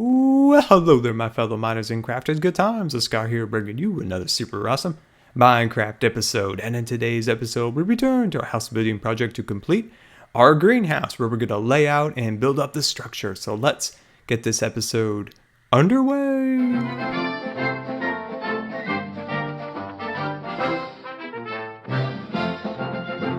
Well, hello there, my fellow miners and crafters. Good times. The Scar here, bringing you another super awesome Minecraft episode. And in today's episode, we return to our house building project to complete our greenhouse, where we're going to lay out and build up the structure. So let's get this episode underway.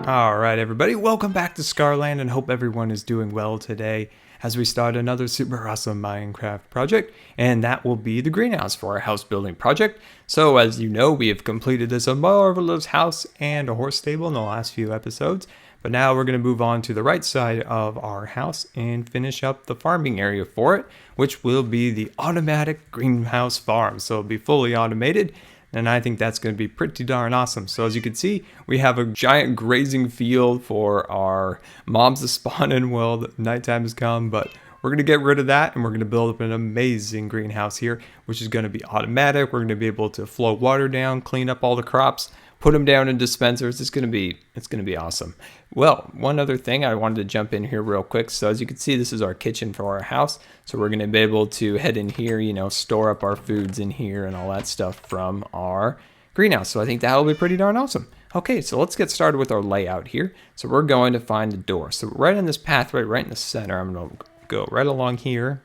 Alright everybody, welcome back to Scarland and hope everyone is doing well today as we start another super awesome Minecraft project, and that will be the greenhouse for our house building project. So as you know, we have completed this marvelous house and a horse stable in the last few episodes, but now we're going to move on to the right side of our house and finish up the farming area for it, which will be the automatic greenhouse farm. So it'll be fully automated. And I think that's going to be pretty darn awesome. So as you can see, we have a giant grazing field for our mobs to spawn in while the nighttime has come. But we're going to get rid of that and we're going to build up an amazing greenhouse here, which is going to be automatic. We're going to be able to flow water down, clean up all the crops, put them down in dispensers. It's going to be awesome. Well, one other thing, I wanted to jump in here real quick. So as you can see, this is our kitchen for our house. So we're going to be able to head in here, store up our foods in here and all that stuff from our greenhouse. So I think that'll be pretty darn awesome. Okay, so let's get started with our layout here. So we're going to find the door. So right in this pathway, right in the center, I'm going to go right along here.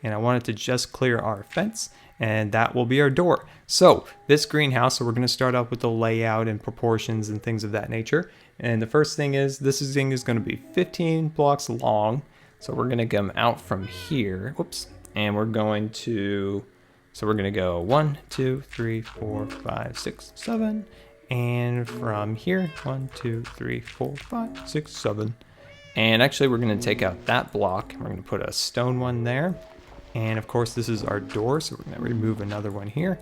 And I want it to just clear our fence. And that will be our door. So this greenhouse, so we're going to start off with the layout and proportions and things of that nature. And the first thing is, this thing is going to be 15 blocks long. So we're going to come out from here. Whoops. And we're going to go 1, 2, 3, 4, 5, 6, 7. And from here, 1, 2, 3, 4, 5, 6, 7. And actually, we're going to take out that block. We're going to put a stone one there. And of course, this is our door, so we're going to remove another one here.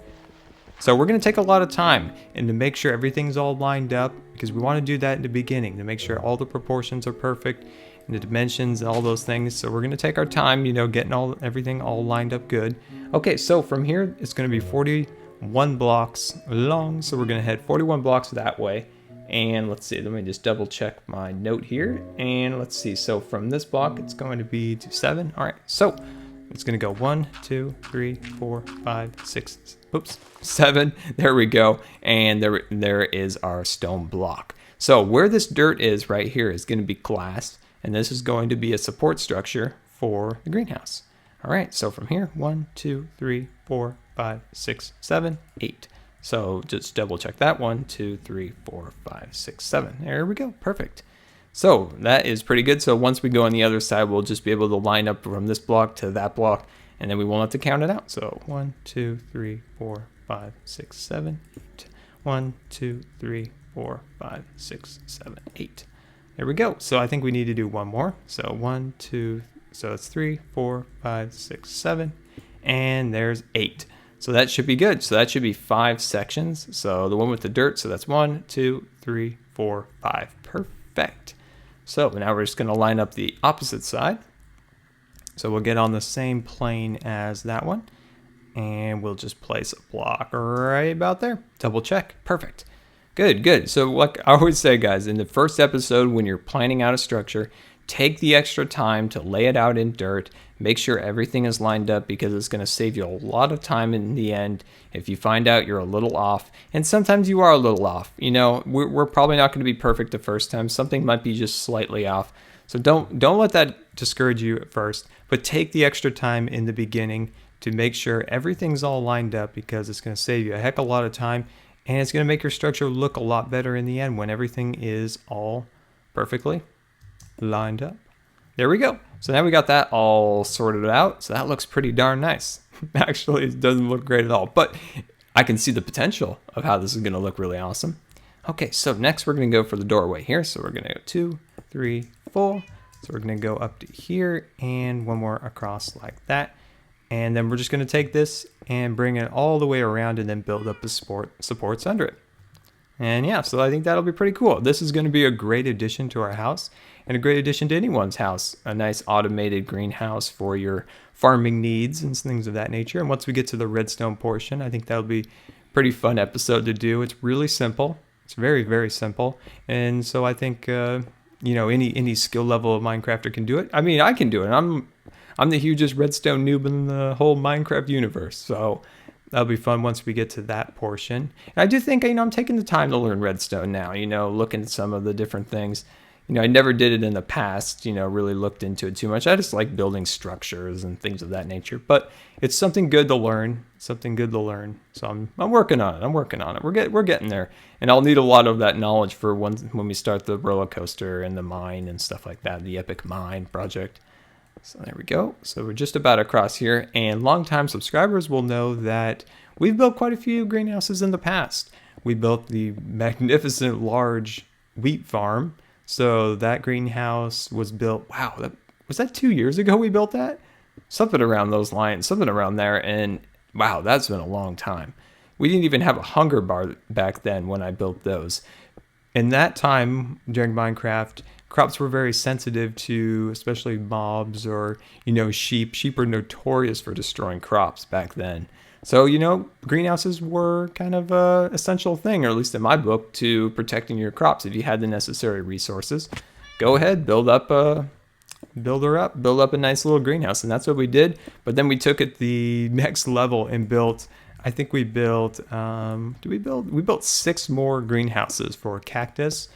So we're going to take a lot of time and to make sure everything's all lined up, because we want to do that in the beginning to make sure all the proportions are perfect and the dimensions and all those things. So we're going to take our time, getting everything all lined up good. Okay, so from here, it's going to be 41 blocks long. So we're going to head 41 blocks that way. And let's see, let me just double check my note here. And let's see, so from this block, it's going to be to 7. All right, so it's going to go 1, 2, 3, 4, 5, 6, 7. There we go. And there is our stone block. So where this dirt is right here is going to be glass. And this is going to be a support structure for the greenhouse. All right. So from here, 1, 2, 3, 4, 5, 6, 7, 8. So just double check that. 1, 2, 3, 4, 5, 6, 7. There we go. Perfect. So that is pretty good. So once we go on the other side, we'll just be able to line up from this block to that block, and then we won't have to count it out. So 1, 2, 3, 4, 5, 6, 7, 8. 1, 2, 3, 4, 5, 6, 7, 8. There we go. So I think we need to do one more. So 1, 2, so it's 3, 4, 5, 6, 7, and there's 8. So that should be good. So that should be 5 sections. So the one with the dirt, so that's 1, 2, 3, 4, 5. Perfect. So now we're just going to line up the opposite side. So we'll get on the same plane as that one. And we'll just place a block right about there. Double check. Perfect. Good, good. So like I always say, guys, in the first episode, when you're planning out a structure, take the extra time to lay it out in dirt. Make sure everything is lined up, because it's going to save you a lot of time in the end if you find out you're a little off. And sometimes you are a little off. We're probably not going to be perfect the first time. Something might be just slightly off. So don't let that discourage you at first. But take the extra time in the beginning to make sure everything's all lined up, because it's going to save you a heck of a lot of time. And it's going to make your structure look a lot better in the end when everything is all perfectly lined up. There we go. So now we got that all sorted out. So that looks pretty darn nice. Actually, it doesn't look great at all, but I can see the potential of how this is going to look really awesome. Okay, so next we're going to go for the doorway here. So we're going to go 2, 3, 4. So we're going to go up to here and one more across like that. And then we're just going to take this and bring it all the way around and then build up the supports under it. And yeah, so I think that'll be pretty cool. This is going to be a great addition to our house and a great addition to anyone's house. A nice automated greenhouse for your farming needs and things of that nature. And once we get to the redstone portion, I think that'll be a pretty fun episode to do. It's really simple. It's very, very simple. And so I think, any skill level of Minecrafter can do it. I mean, I can do it. I'm I'm the hugest redstone noob in the whole Minecraft universe. So that'll be fun once we get to that portion. And I do think, I'm taking the time to learn redstone now, looking at some of the different things. I never did it in the past, really looked into it too much. I just like building structures and things of that nature. But it's something good to learn, So I'm working on it. We're getting there. And I'll need a lot of that knowledge for when we start the roller coaster and the mine and stuff like that, the epic mine project. So there we go. So we're just about across here. And longtime subscribers will know that we've built quite a few greenhouses in the past. We built the magnificent large wheat farm. So that greenhouse was built, wow, was that 2 years ago we built that? Something around those lines, something around there. And wow, that's been a long time. We didn't even have a hunger bar back then when I built those. In that time during Minecraft, crops were very sensitive to especially mobs or, sheep. Sheep are notorious for destroying crops back then. So, greenhouses were kind of a essential thing, or at least in my book, to protecting your crops. If you had the necessary resources, go ahead, build up a nice little greenhouse. And that's what we did. But then we took it the next level and we built 6 more greenhouses for cactus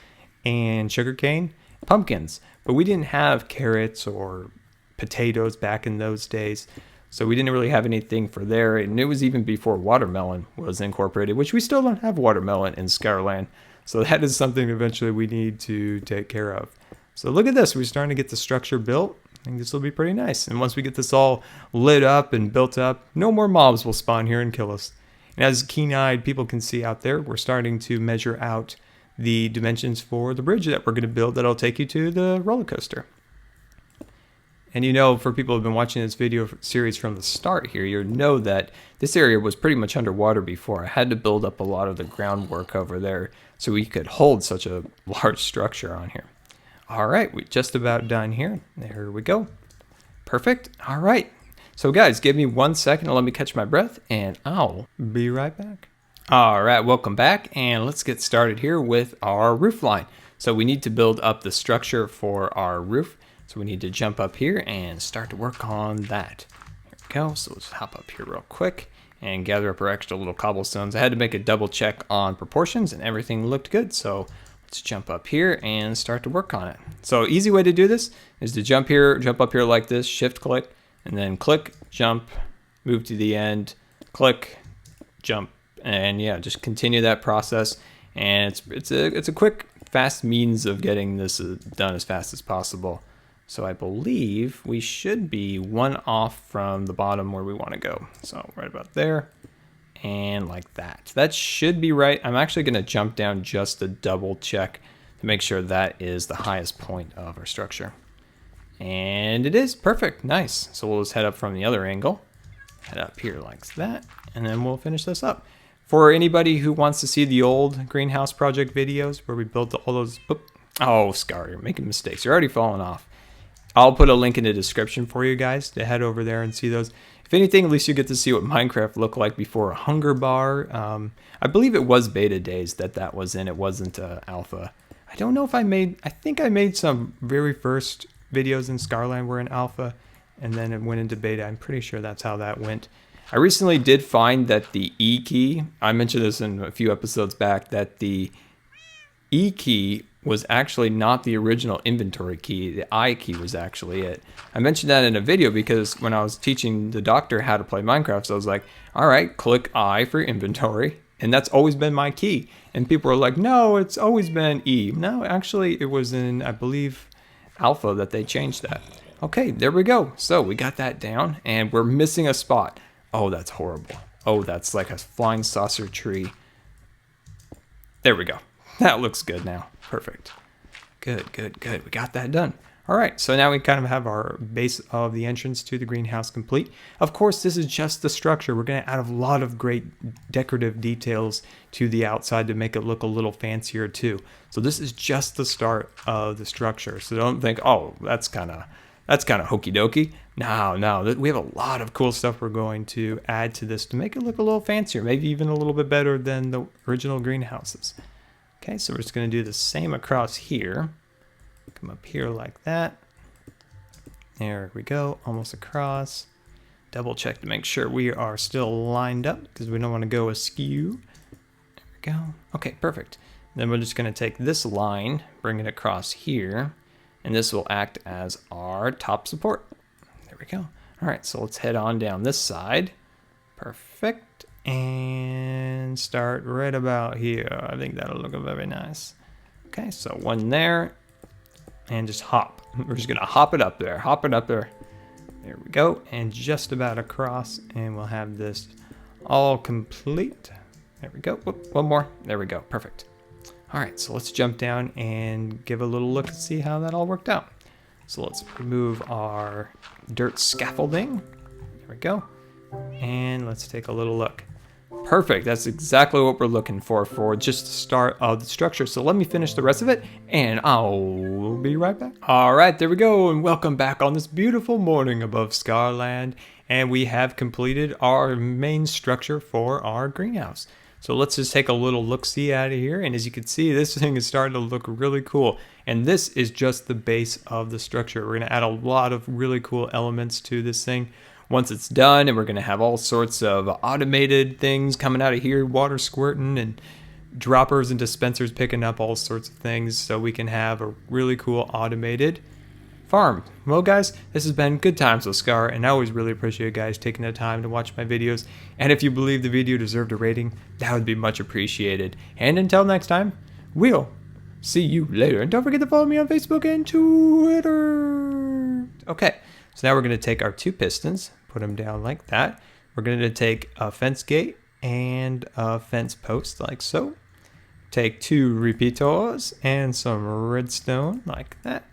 and sugarcane, pumpkins. But we didn't have carrots or potatoes back in those days. So we didn't really have anything for there. And it was even before watermelon was incorporated, which we still don't have watermelon in Scarland. So that is something eventually we need to take care of. So look at this. We're starting to get the structure built. I think this will be pretty nice. And once we get this all lit up and built up, no more mobs will spawn here and kill us. And as keen-eyed people can see out there, we're starting to measure out the dimensions for the bridge that we're going to build that'll take you to the roller coaster. And for people who have been watching this video series from the start here, you know that this area was pretty much underwater before. I had to build up a lot of the groundwork over there so we could hold such a large structure on here. All right, we're just about done here. There we go. Perfect. All right. So guys, give me 1 second to let me catch my breath and I'll be right back. All right, welcome back. And let's get started here with our roof line. So we need to build up the structure for our roof. So we need to jump up here and start to work on that. Here we go. So let's hop up here real quick and gather up our extra little cobblestones. I had to make a double check on proportions and everything looked good. So let's jump up here and start to work on it. So easy way to do this is to jump up here like this, shift click, and then click, jump, move to the end, click, jump, and yeah, just continue that process. And it's a quick, fast means of getting this done as fast as possible. So I believe we should be 1 off from the bottom where we want to go. So right about there and like that. That should be right. I'm actually going to jump down just to double check to make sure that is the highest point of our structure. And it is perfect. Nice. So we'll just head up from the other angle. Head up here like that. And then we'll finish this up. For anybody who wants to see the old greenhouse project videos where we built all those... Oh, Scar, you're making mistakes. You're already falling off. I'll put a link in the description for you guys to head over there and see those. If anything, at least you get to see what Minecraft looked like before a hunger bar. I believe it was beta days that was in. It wasn't alpha. I don't know if I think I made some very first videos in Scarland were in alpha, and then it went into beta. I'm pretty sure that's how that went. I recently did find that the E key, I mentioned this in a few episodes back, that the E key was actually not the original inventory key. The I key was actually it. I mentioned that in a video because when I was teaching the doctor how to play Minecraft, so I was like, all right, click I for inventory. And that's always been my key. And people were like, no, it's always been E. No, actually it was in, I believe, alpha that they changed that. Okay, there we go. So we got that down and we're missing a spot. Oh, that's horrible. Oh, that's like a flying saucer tree. There we go. That looks good now. Perfect. Good. We got that done. All right, so now we kind of have our base of the entrance to the greenhouse complete. Of course, this is just the structure. We're going to add a lot of great decorative details to the outside to make it look a little fancier too. So this is just the start of the structure. So don't think, oh, that's kind of hokey dokey. No, we have a lot of cool stuff we're going to add to this to make it look a little fancier, maybe even a little bit better than the original greenhouses. Okay, so we're just going to do the same across here. Come up here like that. There we go, almost across. Double check to make sure we are still lined up because we don't want to go askew. There we go. Okay, perfect. Then we're just going to take this line, bring it across here, and this will act as our top support. There we go. All right, so let's head on down this side. Perfect. And start right about here. I think that'll look very nice. Okay, so one there, and just hop. We're just gonna hop it up there, hop it up there. There we go, and just about across, and we'll have this all complete. There we go. Whoop, one more. There we go. Perfect. All right, so let's jump down and give a little look and see how that all worked out. So let's remove our dirt scaffolding. There we go. And let's take a little look. Perfect. That's exactly what we're looking for just the start of the structure. So let me finish the rest of it and I'll be right back. All right, there we go. And welcome back on this beautiful morning above Scarland. And we have completed our main structure for our greenhouse. So let's just take a little look-see out of here. And as you can see, this thing is starting to look really cool. And this is just the base of the structure. We're going to add a lot of really cool elements to this thing once it's done, and we're going to have all sorts of automated things coming out of here, water squirting and droppers and dispensers picking up all sorts of things, so we can have a really cool automated farm. Well guys, this has been Good Times with Scar, and I always really appreciate you guys taking the time to watch my videos, and if you believe the video deserved a rating, that would be much appreciated. And until next time, we'll see you later, and don't forget to follow me on Facebook and Twitter. Okay, so now we're going to take our two pistons, put them down like that. We're going to take a fence gate and a fence post like so. Take two repeaters and some redstone like that.